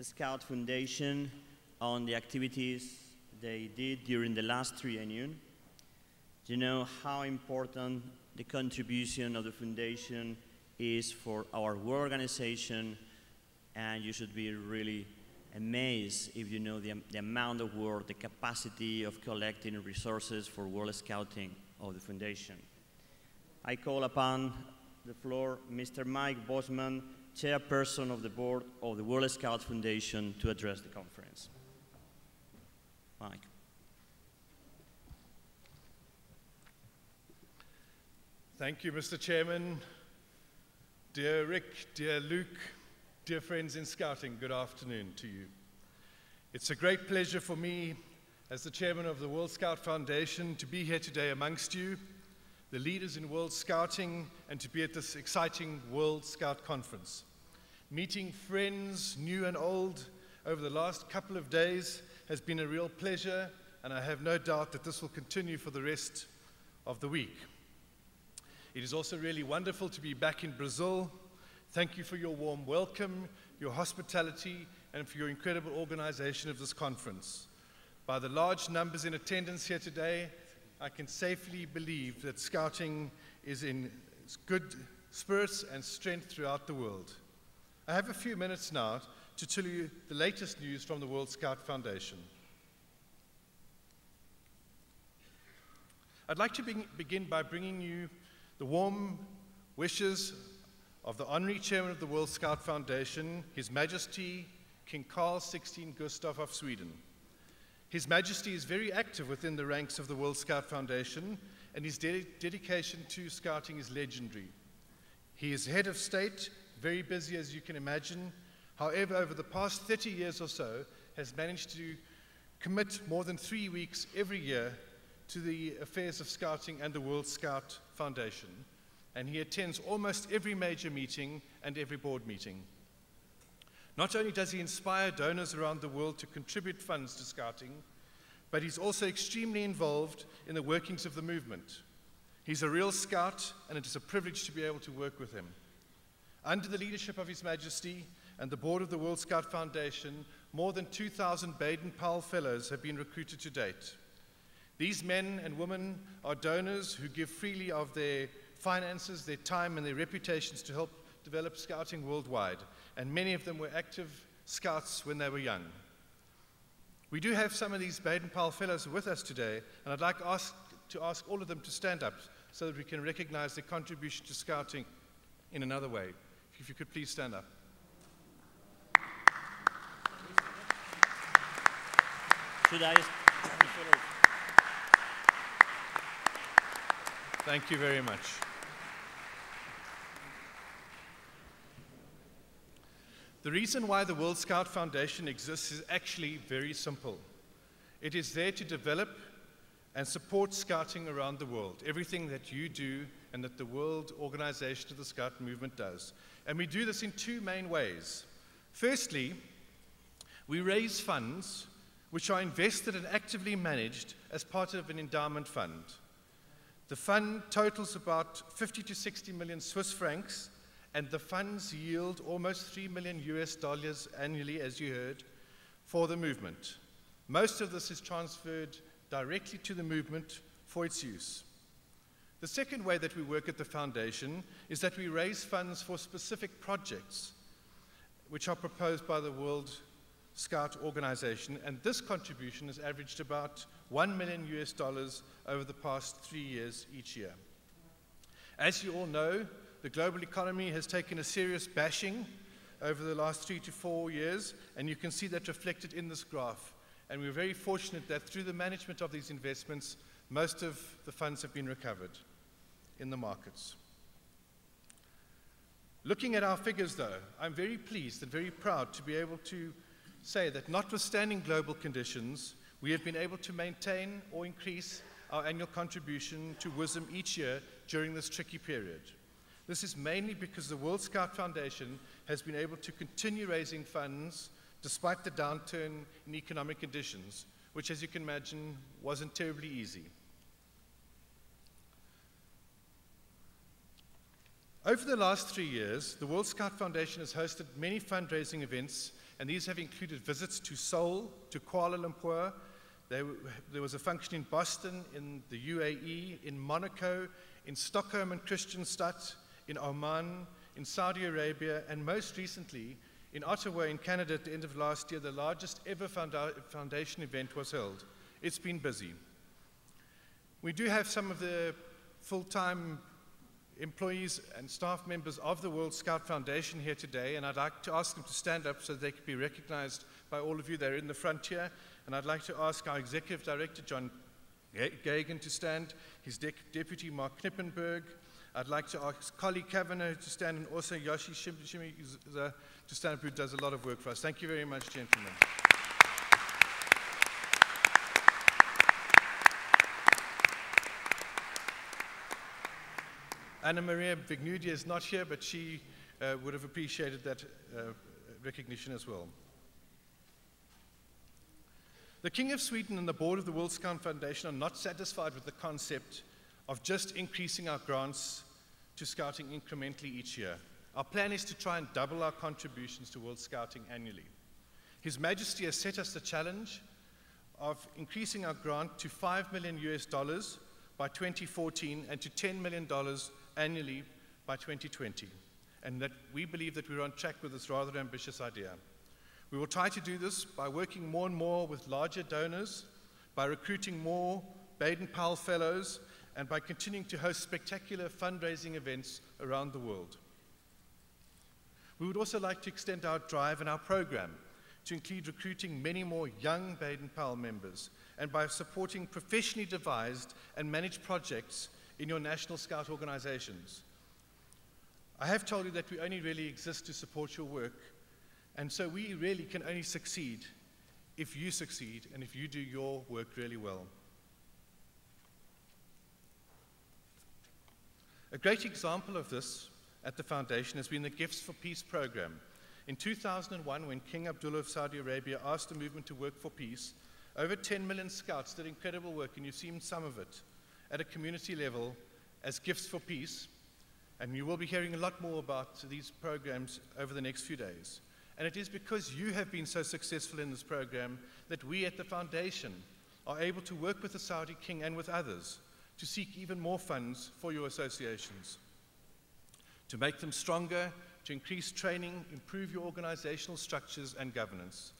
Scout Foundation on the activities they did during the last triennium. You know how important the contribution of the foundation is for our work organization, and you should be really amazed if you know the amount of work, the capacity of collecting resources for World Scouting of the foundation. I call upon the floor Mr. Mike Bosman, chairperson of the board of the World Scout Foundation, to address the conference. Mike. Thank you, Mr. Chairman. Dear Rick, dear Luke, dear friends in Scouting, good afternoon to you. It's a great pleasure for me, as the chairman of the World Scout Foundation, to be here today amongst you, the leaders in World Scouting, and to be at this exciting World Scout Conference. Meeting friends, new and old, over the last couple of days has been a real pleasure, and I have no doubt that this will continue for the rest of the week. It is also really wonderful to be back in Brazil. Thank you for your warm welcome, your hospitality, and for your incredible organization of this conference. By the large numbers in attendance here today, I can safely believe that Scouting is in good spirits and strength throughout the world. I have a few minutes now to tell you the latest news from the World Scout Foundation. I'd like to begin by bringing you the warm wishes of the Honorary Chairman of the World Scout Foundation, His Majesty King Carl XVI Gustaf of Sweden. His Majesty is very active within the ranks of the World Scout Foundation, and his dedication to Scouting is legendary. He is head of state, very busy as you can imagine. However, over the past 30 years or so, has managed to commit more than 3 weeks every year to the affairs of Scouting and the World Scout Foundation, and he attends almost every major meeting and every board meeting. Not only does he inspire donors around the world to contribute funds to Scouting, but he's also extremely involved in the workings of the movement. He's a real Scout, and it is a privilege to be able to work with him. Under the leadership of His Majesty and the board of the World Scout Foundation, more than 2,000 Baden-Powell Fellows have been recruited to date. These men and women are donors who give freely of their finances, their time, and their reputations to help develop Scouting worldwide, and many of them were active Scouts when they were young. We do have some of these Baden-Powell Fellows with us today, and I'd like to ask all of them to stand up so that we can recognize their contribution to Scouting in another way. If you could please stand up. Should I? Thank you very much. The reason why the World Scout Foundation exists is actually very simple. It is there to develop and support Scouting around the world, everything that you do and that the World Organization of the Scout Movement does. And we do this in two main ways. Firstly, we raise funds which are invested and actively managed as part of an endowment fund. The fund totals about 50 to 60 million Swiss francs, and the funds yield almost $3 million annually, as you heard, for the movement. Most of this is transferred directly to the movement for its use. The second way that we work at the foundation is that we raise funds for specific projects which are proposed by the World Scout Organization, and this contribution has averaged about $1 million over the past 3 years each year. As you all know, the global economy has taken a serious bashing over the last 3 to 4 years, and you can see that reflected in this graph. And we're very fortunate that through the management of these investments, most of the funds have been recovered in the markets. Looking at our figures, though, I'm very pleased and very proud to be able to say that notwithstanding global conditions, we have been able to maintain or increase our annual contribution to WSM each year during this tricky period. This is mainly because the World Scout Foundation has been able to continue raising funds despite the downturn in economic conditions, which, as you can imagine, wasn't terribly easy. Over the last 3 years, the World Scout Foundation has hosted many fundraising events and these have included visits to Seoul, to Kuala Lumpur. There was a function in Boston, in the UAE, in Monaco, in Stockholm and Kristianstad, in Oman, in Saudi Arabia, and most recently in Ottawa in Canada at the end of last year, the largest ever foundation event was held. It's been busy. We do have some of the full-time employees and staff members of the World Scout Foundation here today, and I'd like to ask them to stand up so they can be recognized by all of you. They're in the front here, and I'd like to ask our Executive Director, John Gagan, to stand, his Deputy, Mark Knippenberg. I'd like to ask Collie Kavanagh to stand, and also Yoshi Shimi to stand up, who does a lot of work for us. Thank you very much, gentlemen. Anna Maria Vignudia is not here, but she would have appreciated that recognition as well. The King of Sweden and the board of the World Scout Foundation are not satisfied with the concept of just increasing our grants to Scouting incrementally each year. Our plan is to try and double our contributions to World Scouting annually. His Majesty has set us the challenge of increasing our grant to $5 million by 2014 and to $10 million annually by 2020. And that we believe that we're on track with this rather ambitious idea. We will try to do this by working more and more with larger donors, by recruiting more Baden-Powell Fellows, and by continuing to host spectacular fundraising events around the world. We would also like to extend our drive and our program to include recruiting many more young Baden-Powell members, and by supporting professionally devised and managed projects in your National Scout organizations. I have told you that we only really exist to support your work, and so we really can only succeed if you succeed and if you do your work really well. A great example of this at the Foundation has been the Gifts for Peace program. In 2001, when King Abdullah of Saudi Arabia asked the movement to work for peace, over 10 million scouts did incredible work, and you've seen some of it at a community level as Gifts for Peace. And you will be hearing a lot more about these programs over the next few days. And it is because you have been so successful in this program that we at the Foundation are able to work with the Saudi King and with others to seek even more funds for your associations, to make them stronger, to increase training, improve your organizational structures and governance.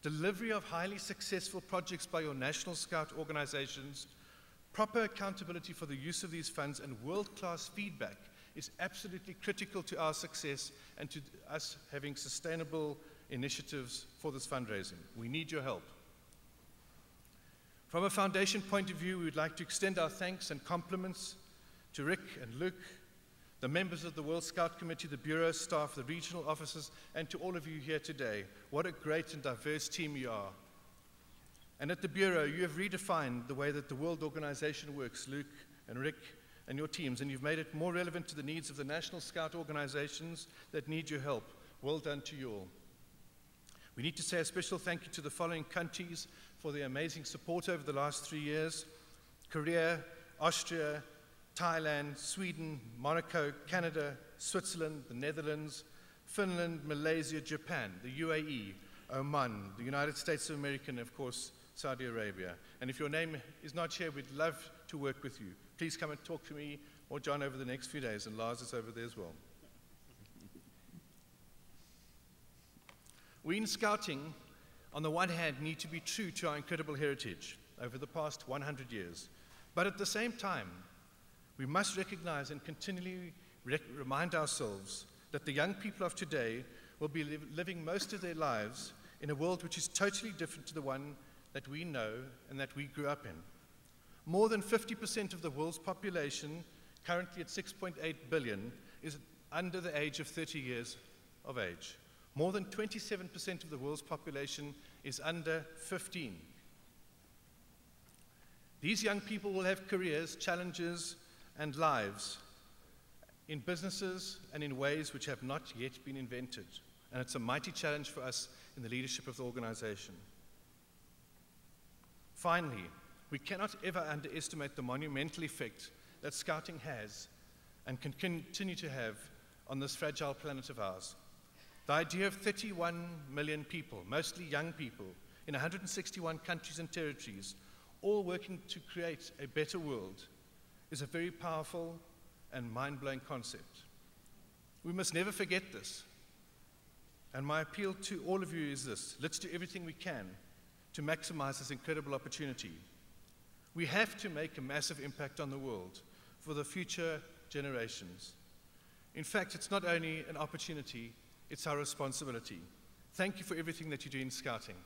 Delivery of highly successful projects by your National Scout organizations, proper accountability for the use of these funds, and world-class feedback is absolutely critical to our success and to us having sustainable initiatives for this fundraising. We need your help. From a Foundation point of view, we would like to extend our thanks and compliments to Rick and Luke, the members of the World Scout Committee, the Bureau staff, the regional officers, and to all of you here today. What a great and diverse team you are. And at the Bureau, you have redefined the way that the World Organization works, Luke and Rick and your teams, and you've made it more relevant to the needs of the National Scout organizations that need your help. Well done to you all. We need to say a special thank you to the following countries for their amazing support over the last 3 years: Korea, Austria, Thailand, Sweden, Monaco, Canada, Switzerland, the Netherlands, Finland, Malaysia, Japan, the UAE, Oman, the United States of America, and of course, Saudi Arabia. And if your name is not here, we'd love to work with you. Please come and talk to me or John over the next few days, and Lars is over there as well. We in Scouting, on the one hand, need to be true to our incredible heritage over the past 100 years. But at the same time, we must recognize and continually remind ourselves that the young people of today will be living most of their lives in a world which is totally different to the one that we know and that we grew up in. More than 50% of the world's population, currently at 6.8 billion, is under the age of 30 years of age. More than 27% of the world's population is under 15. These young people will have careers, challenges, and lives in businesses and in ways which have not yet been invented. And it's a mighty challenge for us in the leadership of the organization. Finally, we cannot ever underestimate the monumental effect that Scouting has and can continue to have on this fragile planet of ours. The idea of 31 million people, mostly young people, in 161 countries and territories, all working to create a better world, is a very powerful and mind-blowing concept. We must never forget this. And my appeal to all of you is this: let's do everything we can to maximize this incredible opportunity. We have to make a massive impact on the world for the future generations. In fact, it's not only an opportunity, it's our responsibility. Thank you for everything that you do in Scouting.